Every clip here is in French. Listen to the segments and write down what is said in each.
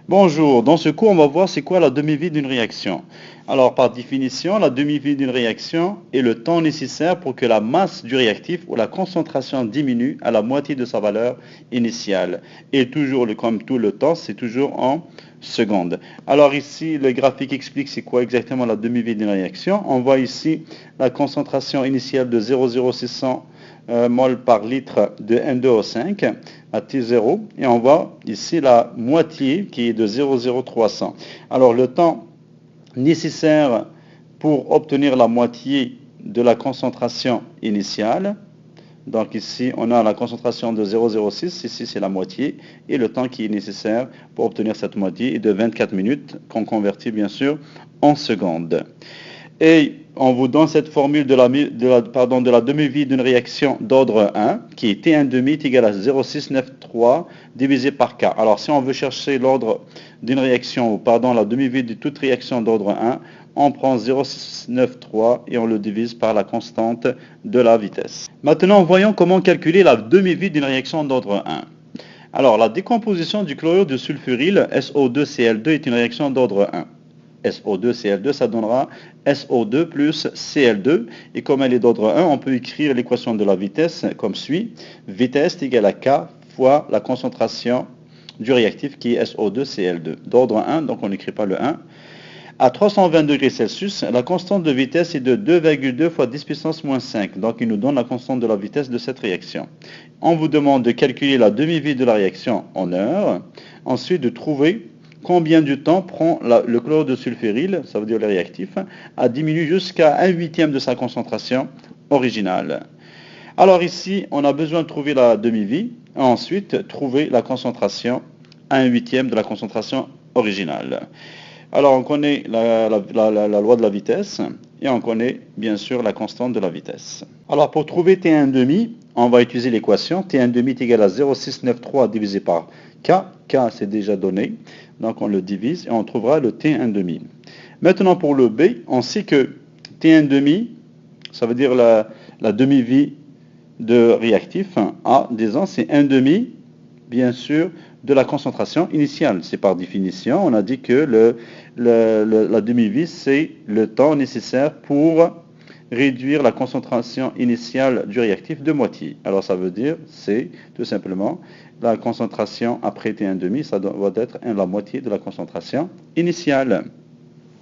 Bonjour, dans ce cours, on va voir c'est quoi la demi-vie d'une réaction. Alors, par définition, la demi-vie d'une réaction est le temps nécessaire pour que la masse du réactif ou la concentration diminue à la moitié de sa valeur initiale. Et toujours, comme tout le temps, c'est toujours en secondes. Alors ici, le graphique explique c'est quoi exactement la demi-vie d'une réaction. On voit ici la concentration initiale de 0,0600 mol par litre de N2O5 à T0 et on voit ici la moitié qui est de 0,0300. Alors le temps nécessaire pour obtenir la moitié de la concentration initiale, donc ici on a la concentration de 0,06, ici c'est la moitié, et le temps qui est nécessaire pour obtenir cette moitié est de 24 minutes, qu'on convertit bien sûr en secondes. Et on vous donne cette formule de la demi-vie d'une réaction d'ordre 1, qui est T1,5 est égal à 0,693 divisé par K. Alors si on veut chercher l'ordre d'une réaction, ou la demi-vie de toute réaction d'ordre 1, on prend 0,693 et on le divise par la constante de la vitesse. Maintenant, voyons comment calculer la demi-vie d'une réaction d'ordre 1. Alors, la décomposition du chlorure de sulfuryle, SO2Cl2, est une réaction d'ordre 1. SO2Cl2, ça donnera SO2 plus Cl2. Et comme elle est d'ordre 1, on peut écrire l'équation de la vitesse comme suit. Vitesse égale à K fois la concentration du réactif qui est SO2Cl2. D'ordre 1, donc on n'écrit pas le 1. À 320 degrés Celsius, la constante de vitesse est de 2,2 fois 10 puissance moins 5. Donc il nous donne la constante de la vitesse de cette réaction. On vous demande de calculer la demi-vie de la réaction en heures. Ensuite de trouver combien de temps prend le chlorure de sulfuryle, ça veut dire le réactif, à diminuer jusqu'à 1/8 de sa concentration originale. Alors ici, on a besoin de trouver la demi-vie, et ensuite trouver la concentration à 1/8 de la concentration originale. Alors on connaît la loi de la vitesse, et on connaît bien sûr la constante de la vitesse. Alors pour trouver T1,5, on va utiliser l'équation. T1,5 est égal à 0,693 divisé par K. K c'est déjà donné. Donc on le divise et on trouvera le T1,5. Maintenant pour le B, on sait que T1,5, ça veut dire la demi-vie de réactif. A, disons, c'est 1,5, bien sûr, de la concentration initiale. C'est par définition, on a dit que la demi-vie, c'est le temps nécessaire pour réduire la concentration initiale du réactif de moitié. Alors ça veut dire, c'est tout simplement la concentration après T1,5, ça doit être la moitié de la concentration initiale.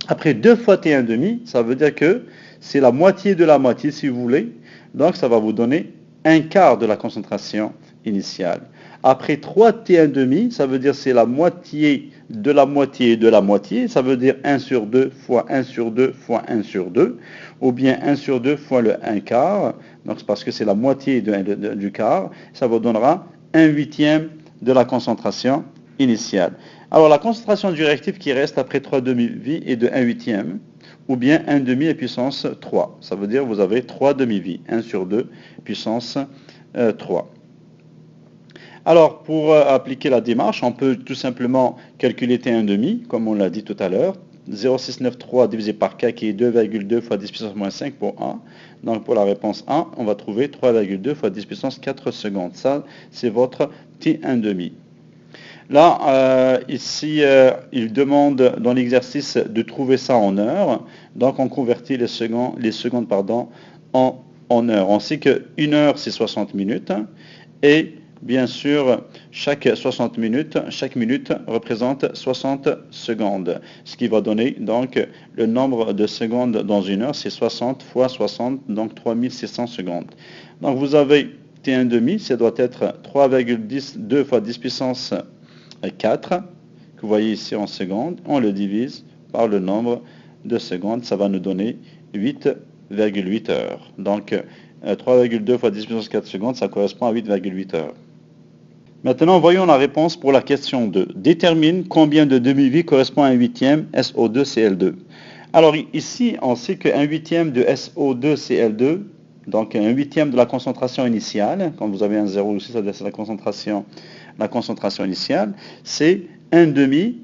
Après 2 fois T1,5, ça veut dire que c'est la moitié de la moitié si vous voulez. Donc ça va vous donner un quart de la concentration initiale. Après 3 T1,5, ça veut dire c'est la moitié de la moitié de la moitié. Ça veut dire 1 sur 2 fois 1 sur 2 fois 1 sur 2. Ou bien 1 sur 2 fois le 1 quart. Donc c'est parce que c'est la moitié du quart. Ça vous donnera 1/8 de la concentration initiale. Alors la concentration du réactif qui reste après 3 demi-vies est de 1/8. Ou bien 1,5 à puissance 3. Ça veut dire que vous avez 3 demi-vies. 1 sur 2 puissance 3. Alors, pour appliquer la démarche, on peut tout simplement calculer T1,5, comme on l'a dit tout à l'heure. 0,693 divisé par K qui est 2,2 fois 10 puissance moins 5 pour A. Donc pour la réponse A, on va trouver 3,2 fois 10 puissance 4 secondes. Ça, c'est votre T1,5. Là, ici, il demande dans l'exercice de trouver ça en heures. Donc on convertit les secondes en heures. On sait qu'une heure, c'est 60 minutes. Et bien sûr, chaque minute représente 60 secondes. Ce qui va donner donc le nombre de secondes dans une heure, c'est 60 fois 60, donc 3600 secondes. Donc vous avez T1,5, ça doit être 3,2 fois 10 puissance 4, que vous voyez ici en secondes. On le divise par le nombre de secondes, ça va nous donner 8,8 heures. Donc 3,2 fois 10 puissance 4 secondes, ça correspond à 8,8 heures. Maintenant, voyons la réponse pour la question 2. Détermine combien de demi-vie correspond à 1/8 SO2Cl2. Alors ici, on sait que 1/8 de SO2Cl2, donc 1/8 de la concentration initiale, quand vous avez un 0 ici, ça c'est la concentration initiale, c'est 1/2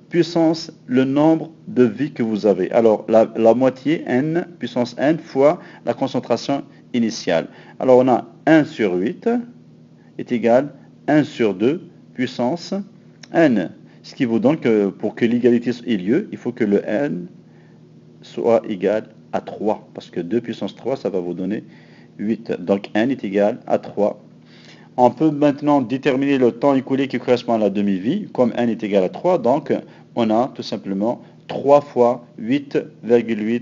puissance le nombre de vies que vous avez. Alors la moitié, n, puissance n, fois la concentration initiale. Alors on a 1 sur 8 est égal 1 sur 2 puissance n. Ce qui vous donne que pour que l'égalité ait lieu, il faut que le n soit égal à 3. Parce que 2 puissance 3, ça va vous donner 8. Donc n est égal à 3. On peut maintenant déterminer le temps écoulé qui correspond à la demi-vie. Comme n est égal à 3, donc on a tout simplement 3 fois 8,8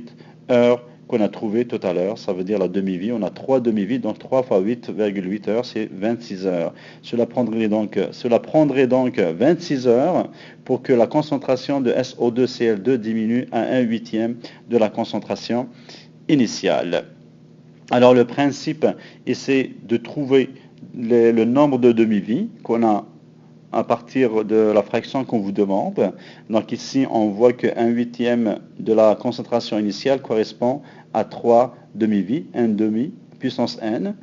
heures qu'on a trouvé tout à l'heure. Ça veut dire la demi-vie. On a 3 demi-vies, donc 3 fois 8,8 heures, c'est 26 heures. Cela prendrait donc 26 heures pour que la concentration de SO2-CL2 diminue à 1/8 de la concentration initiale. Alors le principe, c'est de trouver le nombre de demi-vies qu'on a à partir de la fraction qu'on vous demande. Donc ici, on voit que 1/8 de la concentration initiale correspond à 3 demi-vies, 1 demi puissance n.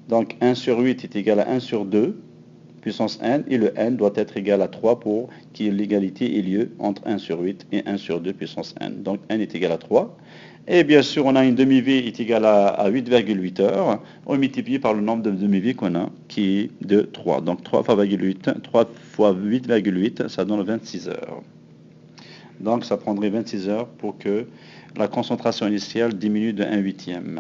Donc 1 sur 8 est égal à 1 sur 2 puissance n, et le n doit être égal à 3 pour que l'égalité ait lieu entre 1 sur 8 et 1 sur 2 puissance n. Donc n est égal à 3. Et bien sûr, on a une demi-vie est égale à 8,8 heures. On multiplie par le nombre de demi-vies qu'on a, qui est de 3. Donc 3 fois 8,8, ça donne 26 heures. Donc ça prendrait 26 heures pour que la concentration initiale diminue de 1/8.